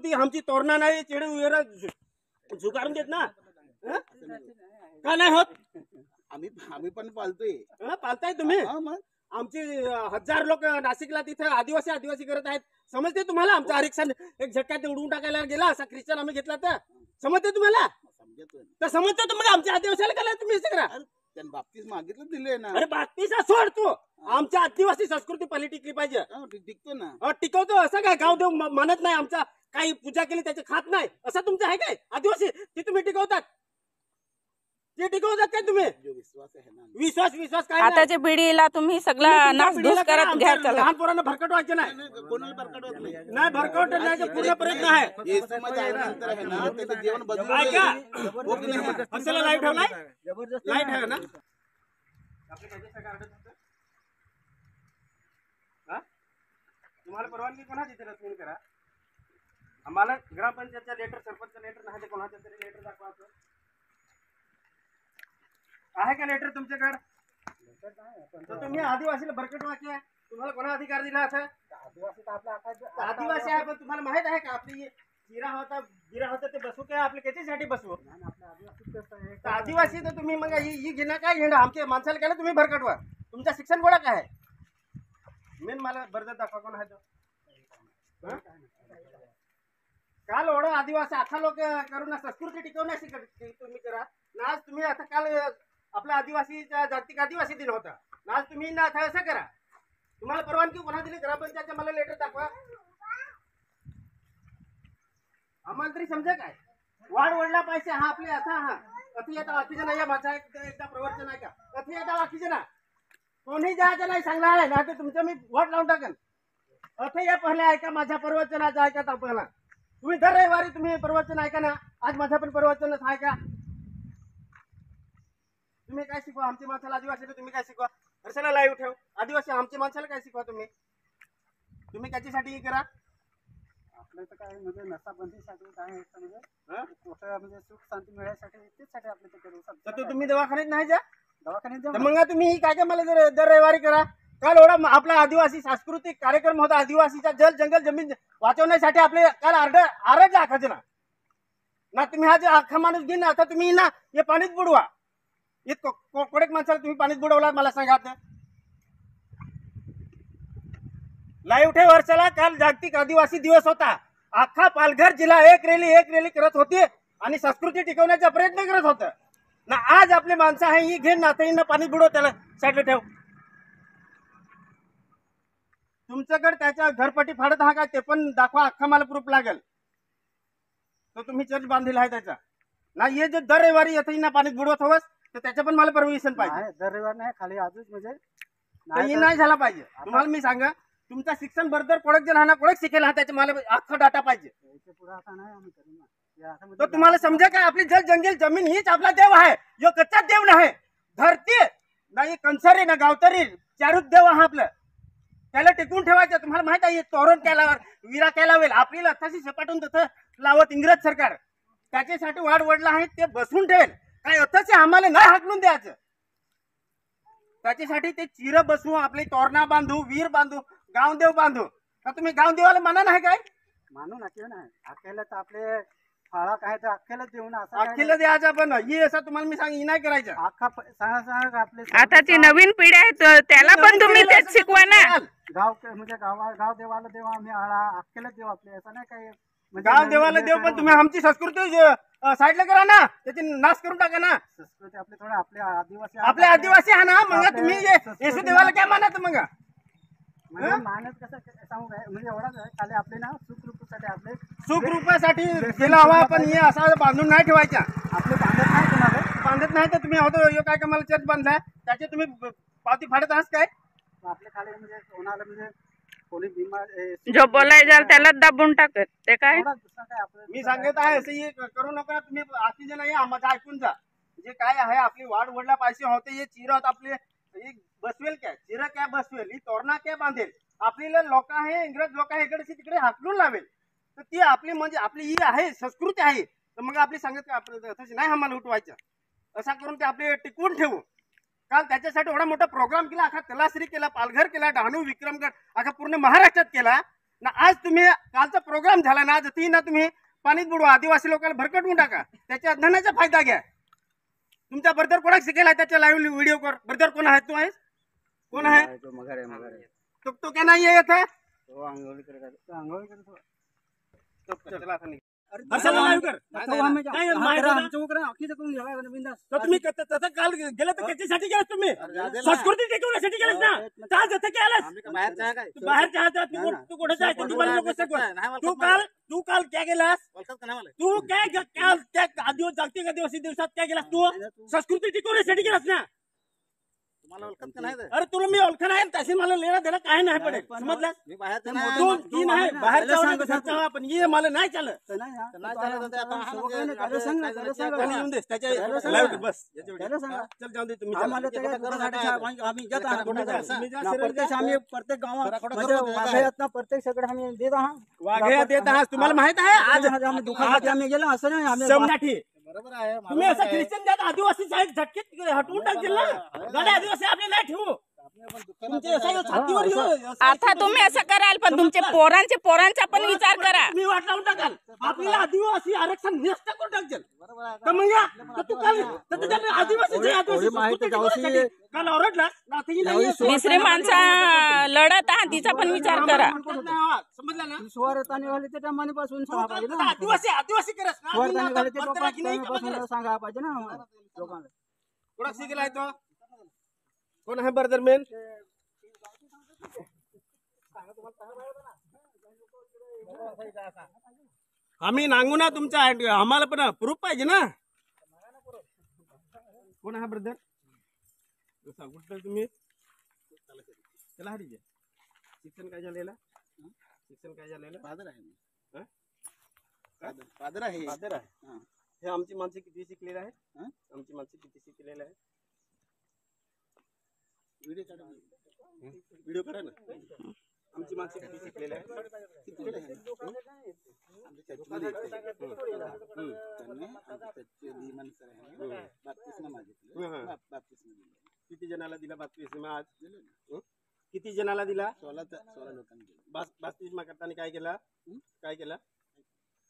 संस्कृती आमची तोरणा नाही चेडे उयरा झुकारून देत ना का नाही होत? आम्ही पण पालतोय. पालताय तुम्ही? मग आमची 1000 लोक नाशिकला तिथे आदिवासी करत आहेत. समजते तुम्हाला? आमचं आरक्षण एक झटक्यात उडवून टाकायला गेला असा ख्रिश्चन आम्ही घेतला तर समजते तुम्हाला? तर समजते तुम्हाला आमच्या आदिवासीला काय तुम्ही करा? त्यांनी बाप्तीस मागितलं दिले ना. अरे बाप्तीसा सोड तू. आमच्या आदिवासी संस्कृती पहिली टिकली पाहिजे. टिकतो ना. टिकवतो असं काय गाव देव म्हणत नाही. आमचा काही पूजा केली त्याचे खात नाही असं तुमचं आहे काय? आदिवासी ते तुम्ही टिकवतात ते टिकवतात काय तुम्ही? विश्वास आहे ना. विश्वास काय? आताच्या पिढीला तुम्ही सगळा नासधूस करत घ्या. लहान पोरांना भरकट व्हायचं नाही. कोणाला भरकटवत नाही. नाही भरकट नाही पूर्ण प्रयत्न आहे. आल्यानंतर आहे ना त्याचं जीवन बदलून असला लाईव्ह ठेवलाय लाईट आहे ना तुम्हाला परवानगी कोणाची देते रद्द करा? आम्हाला ग्रामपंचायतचा लेटर सरपंचचा लेटर नाही ते कोणाचं तरी लेटर दाखवायचं आहे का? लेटर तुमच्याकडे? तर तुम्ही आदिवासीला भरकट वाक्य तुम्हाला कोणा अधिकार दिला? असं आदिवासी आहे पण तुम्हाला माहित आहे का आपली गिरा होता ते बसू काय आपले त्याच्यासाठी बसू? आदिवासी तर तुम्ही मग ही घेणं काय घेणं? आमच्या माणसाला केलं तुम्ही भरकटवा. तुमचं शिक्षण गोळा काय आहे? मेन मला बरं दाखवा कोण आहे तो. काल ओढ आदिवासी आता लोक करून संस्कृती टिकवण्याची तुम्ही करा ना. आज तुम्ही आता काल आपला आदिवासीचा जागतिक आदिवासी दिन होता ना. आज तुम्ही ना असं करा. तुम्हाला परवानगी कोणा दिली? ग्रामपंचायतच्या मला लेटर दाखवा. आम्हाला तरी समजा काय वाढ वडला पाहिजे. हा आपले असा हा कथी येता बाकीचे नाही. माझा एकदा प्रवचन आहे का? कथी येता बाकीचे ना कोणी जायचं नाही सांगला आहे ना. तर तुमचं मी वाट लावून टाकेन. अथे या पहिले ऐका माझ्या प्रवचनाचं ऐका. पहिला तुम्ही दर रविवारी तुम्ही प्रवचन ऐका ना. आज माझ्या पण प्रवचनच आहे का? तुम्ही काय शिकवा आमची माणसाला? आदिवासी तुम्ही काय शिकवा? हर्षाला लाईव्ह ठेव. आदिवासी आमची माणसाला काय शिकवा? तुम्ही त्याच्यासाठी करा. आपलं तर काय म्हणजे नसाबंदीसाठी काय म्हणजे सुख शांती मिळायसाठी तेचसाठी आपलं ते करू शकतो. तर तुम्ही दवाखान्यात नाही जा? दवाखान्यात मग तुम्ही काय मला दर रविवारी करा. काल एवढा आपला आदिवासी सांस्कृतिक कार्यक्रम होता. आदिवासीचा जल जंगल जमीन वाचवण्यासाठी आपले काल आरज आखायचे ना. तुम्ही हा जे अख्खा माणूस घेईन आता तुम्ही ना हे पाणीच बुडवा. कोडेक माणसाला तुम्ही पाणीच बुडवला मला सांगा. लाईव्ह ठेव वर्षाला. काल जागतिक आदिवासी दिवस होता. अख्खा पालघर जिल्हा एक रॅली करत होती आणि संस्कृती टिकवण्याचा प्रयत्न करत होत ना. आज आपले माणसं आहे ही घेऊन ना पाणी बुडव. त्याला साईडला ठेव. तुमच्याकडे त्याच्या घरपट्टी फाडत हा काय ते पण दाखवा. अख्खा मला प्रूफ लागेल. तो तुम्ही चर्च बांधलेला आहे त्याचा ना. हे जे दर रविवारी येथे ना पाणी बुडवत हवस तर त्याच्या पण मला परमिशन पाहिजे. दर रविवार नाही खाली आजच म्हणजे नाही झाला पाहिजे. तुम्हाला मी सांगा तुमचं शिक्षण बरोबर कोडक जे राहणार कोडक शिकेल हा त्याचा मला अख्खा डाटा पाहिजे. तर तुम्हाला समजा काय आपली जल जंगल जमीन हीच आपला देव आहे. जो कच्चा देव नाही. धरती नाही कंसारी ना गावतरी चारूच देव हा आपलं. त्याला टिकून ठेवायचं. तुम्हाला माहित आहे तोरण केल्यावर विरा केला होईल आपली लथाशी सपाटून तसं लावत इंग्रज सरकार त्याच्यासाठी वाढ वडला आहे. ते बसून ठेवेल काय अथच आम्हाला नाही हाकलून द्यायचं. त्याच्यासाठी ते चिर बसवू आपले तोरणा बांधू वीर बांधू गावदेव बांधू. तर तुम्ही गावदेवाला माना नाही काय? मानू ना किंवा नाही. अख्याला तर आपले फाळा काय तर अख्यालाच देऊ ना. असं अख्खीला द्यायचा पण ही असं तुम्हाला मी सांग नाही करायचं. अख्खा सांगा आपले आताची नवीन पिढी आहे त्याला पण तुम्ही तेच शिकवा ना. गाव म्हणजे गाव देवाला देव आम्ही आळा अख्यालाच देव आपले असं नाही काय. गाव देवाला देव पण तुम्ही आमची संस्कृती साईडला करा ना. त्याची नाश करून टाका ना. संस्कृती आपले थोडे आपले आदिवासी आहे ना. मग तुम्ही येशू देवाला काय मानत? मग मानत कसं सांगू काय म्हणजे एवढाच आहे खाली आपले ना सुखरूपासाठी आपले सुखरूपासाठी केला हवा. पण हे असा बांधून नाही ठेवायचा. आपले बांधत नाही तर तुम्ही होतो काय का मला चर्च बांधलाय त्याचे तुम्ही पावती फाडत आहात काय? आपले खाली म्हणजे कोणाला म्हणजे कोणी बिमार जो बोलायचं त्याला दाबून टाकत ते काय. मी सांगत आहे असं करू नका. तुम्ही आती जे नाही माझं ऐकून जा. जे काय आहे आपली वाढ वडला पाहिजे होते हे चिरत आपले बसवेल काय चिर काय बसवेल ही तोरणा काय बांधेल. आपल्याला लोक आहे इंग्रज लोक आहे इकडे तिकडे हाकलून लावेल. तर ती आपली म्हणजे आपली ही आहे संस्कृती आहे. तर मग आपली सांगत नाही आम्हाला उठवायचं असा करून ते आपले टिकवून ठेवू. काल त्याच्यासाठी एवढा मोठा प्रोग्राम केला. अख्खा तलासरी केला पालघर केला डहाणू विक्रमगड अख्खा पूर्ण महाराष्ट्रात केला. ना आज तुम्ही कालचा प्रोग्राम झाला ना आज ती ना तुम्ही पाणीत बुडवा आदिवासी लोकांना भरकटवून टाका त्याच्या धनाचा फायदा घ्या तुमच्या बरोबर कोणाक शिकेल आहे त्याच्या लाईव्ह व्हिडिओ कर बरोबर कोण आहे तू आहेस कोण आहे तो क्या नाही येत है चला आता निघ. हर्षाला live कर. काय माहिती आहे ना? तर तुम्ही तसं काल गेलं तर कशासाठी गेलात तुम्ही संस्कृती टिकवण्यासाठी गेलात ना का जसं केलंस तू बाहेर चहा तू कुठे जायचं तू काल क्या गेलास तू काय काल त्या जागतिक आदिवासी दिवसात काय गेलास तू संस्कृती टिकवण्यासाठी गेलास ना अरे तुला मी ओळख नाही तशी मला लेणं देणं काय नाही पडेल समजलं तू नाही बाहेर पण ये मला नाही चालत बस चल जाऊन दे तुम्ही प्रत्येक गावात प्रत्येक सगळं आम्ही देत आहात वाघ्या देत आहात तुम्हाला माहित आहे आज आम्ही दुकानात आम्ही गेलो असं नाही आम्ही समजाठी तुम्ही असं ख्रिश्चन जात आदिवासी साहेब झटकेत हटवून टाकतील ना गाड्या आदिवासी आपले नाही ठेवू तुमचे असं छातीवर येऊ आता तुम्ही असं कराल पण तुमचे पोरांचा पण विचार करा तुम्ही वाट लावून टाकाल आपल्याला आदिवासी आरक्षण निष्ठा करून टाकतील तर मग तू काल आदिवासी काल ओरडलास दुसरी माणसं लढत आहात तिचा पण विचार करा समजला ना सुवारताने वाले त्या टायमापासून सांगा पाहिजे ना आदिवासी करस ना सुवारताने वाले ते टायमापासून सांगा पाहिजे ना लोकांना कोणा शिकलाय तो कोण आहे ब्रदर मेन आम्ही नांगू ना तुमच्या आम्हाला पण प्रूफ पाहिजे ना कोण आहे ब्रदर कुठं तुम्ही चला हरी शिक्षण काय झालेलं फादर आहे फादर आहे हे आमची माणसं किती शिकलेली आहेत आमची माणसं किती शिकलेली आहेत व्हिडिओ करा ना आमची माणसं किती शिकलेली आहेत किती जणाला दिला 32 आज किती जणाला दिला 16 लोकांनी 32 करताना काय केलं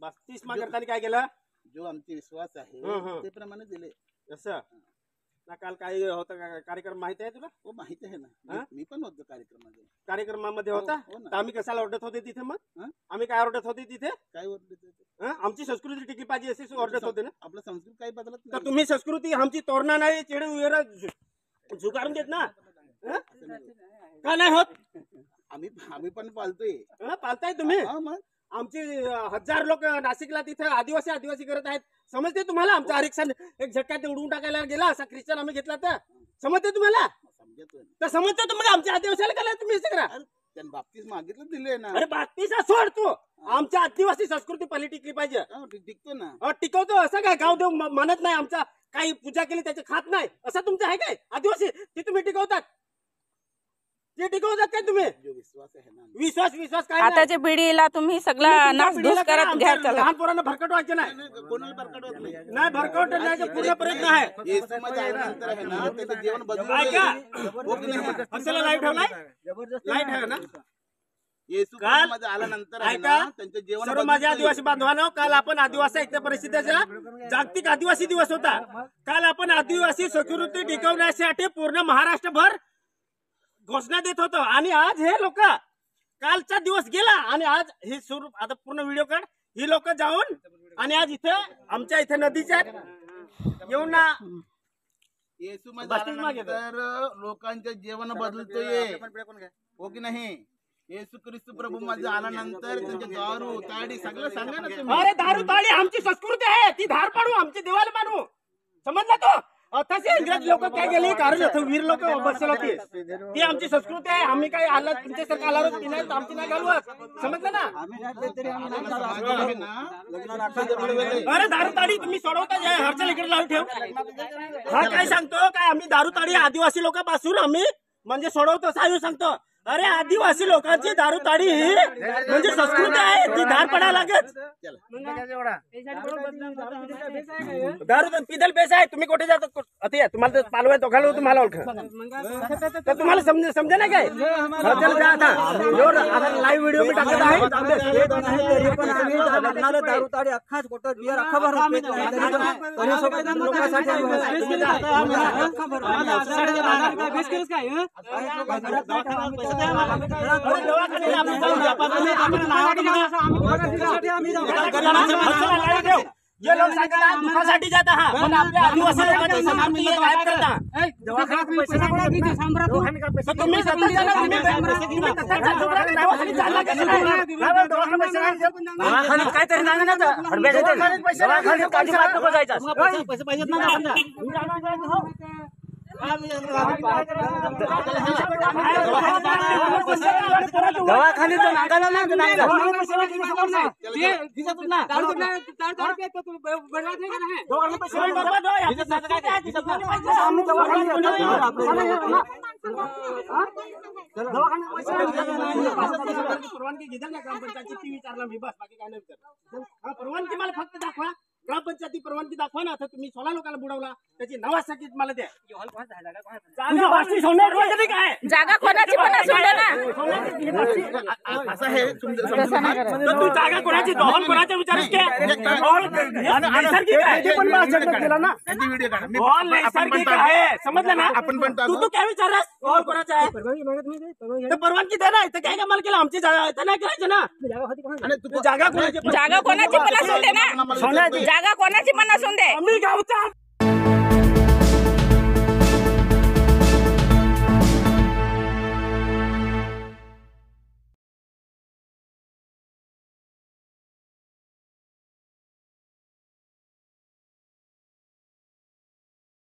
32 करताना काय केलं जो आमचे विश्वास आहे ते प्रमाणे दिले असं ना काल काय होतं कार्यक्रम माहिती आहे तुला हो माहिती आहे ना मी पण होतो कार्यक्रमामध्ये होता तर आम्ही कशाला ओरडत होते तिथे मग आम्ही काय ओरडत होते तिथे काय ओरडत आमची संस्कृती टिकली पाहिजे अशी ओरडत होते ना आपलं संस्कृती काही बदलत तर तुम्ही संस्कृती आमची तोरणा नाही चेडे वगैरे झुकारून देत ना का नाही होत आम्ही पण पालतोय पालताय तुम्ही मग आमचे 1000 लोक नाशिकला तिथे आदिवासी करत आहेत समजते तुम्हाला आमचं आरक्षण एक झटक्यात उडवून टाकायला गेला असा ख्रिश्चन आम्ही घेतला तर समजते तुम्हाला तर समजते तुम्हाला आमच्या आदिवासीला काय तुम्ही करा त्यांनी बाबतीत मागितलं दिले ना अरे 32 सोड तू आमच्या आदिवासी संस्कृती पहिली टिकली पाहिजे टिकतो ना टिकवतो असं काय गाव देव म्हणत नाही आमचा काही पूजा केली त्याचे खात नाही असं तुमचं आहे काय आदिवासी ते तुम्ही टिकवतात ते टिकवतात काय तुम्ही विश्वास आहे ना विश्वास काय आताच्या पिढीला तुम्ही सगळा नासधूस करत घ्या चला लहान पोरांना भरकट व्हायचं नाही कोणाला भरकटवत नाही भरकट नाही पूर्ण प्रयत्न आहे येशू मध्ये आल्यानंतर आहे ना त्याचं जीवन ऐका बदलून हर्षाला लाईव्ह ठेवलाय लाईव्ह ठेवा ना येशू काल मध्ये आल्यानंतर ऐका त्यांचं जीवन सर्व माझ्या आदिवासी बांधवांनो काल आपण आदिवासी ऐक्य परिषदेचा जागतिक आदिवासी दिवस होता काल आपण आदिवासी संस्कृती टिकवण्यासाठी पूर्ण महाराष्ट्रभर घोषणा देत होतो आणि आज हे लोक कालचा दिवस गेला आणि आज हे सुरू आता पूर्ण व्हिडिओ काढ ही लोक जाऊन आणि आज इथे आमच्या इथे नदीच्या येऊन ना येशू मध्ये आल्यानंतर लोकांचं जीवन बदलतोय हो की नाही येशू ख्रिस्त प्रभू मध्ये आल्यानंतर त्यांचे दारू ताडी सगळं सांगा ना तुम्ही अरे दारू ताडी आमची संस्कृती आहे ती धार पाडू आमची देवाला मानू समजला तो तसे इंग्रज लोक काय गेले कारण वीर लोक बसले होते ती आमची संस्कृती आहे आम्ही काय आला तुमच्यासारखं आला नाही आमची नाही घालवत समजलं ना अरे दारू ताडी तुम्ही सोडवता हर्षल इकडे लावून ठेव हा काय सांगतो काय आम्ही दारू ताडी आदिवासी लोकांपासून आम्ही म्हणजे सोडवतो साहेब सांगतो अरे आदिवासी लोकांची दारू ताडी म्हणजे संस्कृती आहे, ती धार पडायला लागत. दारू पिदल पैसा आहे. तुम्ही कुठे जाता आता तुम्हाला पालवाय दोघाला तुम्हाला ओळख तर तुम्हाला समजा नाही काय लाईव्ह व्हिडिओ मी टाकत आहे. दारू ताडी अख्खाच खोटं बियर अख्खा भरून जे लोक सांगतात दुखासाठी जात आहात पण आपल्या आदिवासी लोकांची संस्कृती गायब करता. तुम्ही स्वतः जाणार, तुम्ही दवाखान्यात काहीतरी दवाखान्याचं नागाला ना परवानगी घेतली ना ग्रामपंचायतची ती विचारला मी बस बाकी काय नाही विचारलं. परवानगी मला फक्त दाखवा, ग्रामपंचायती परवानगी दाखवा ना. आता तुम्ही 16 लोकांना बुडवला त्याची नावासाठी मला द्या. जागा कोणाची पण असून दे ना. असं आहे तू जागा कोणाची दोन कोणाच्या विचारच नैसर्गिक आहे समजलं ना. आपण पण तू काय विचारस कोणाचा आहे परवानगी दे ना. इथं काय कामाला केलं आमची जागा इथं नाही करायचं ना. जागा कोणाची जागा कोणाची पण असून दे ना. जागा कोणाची पण असून दे. आम्ही गावचा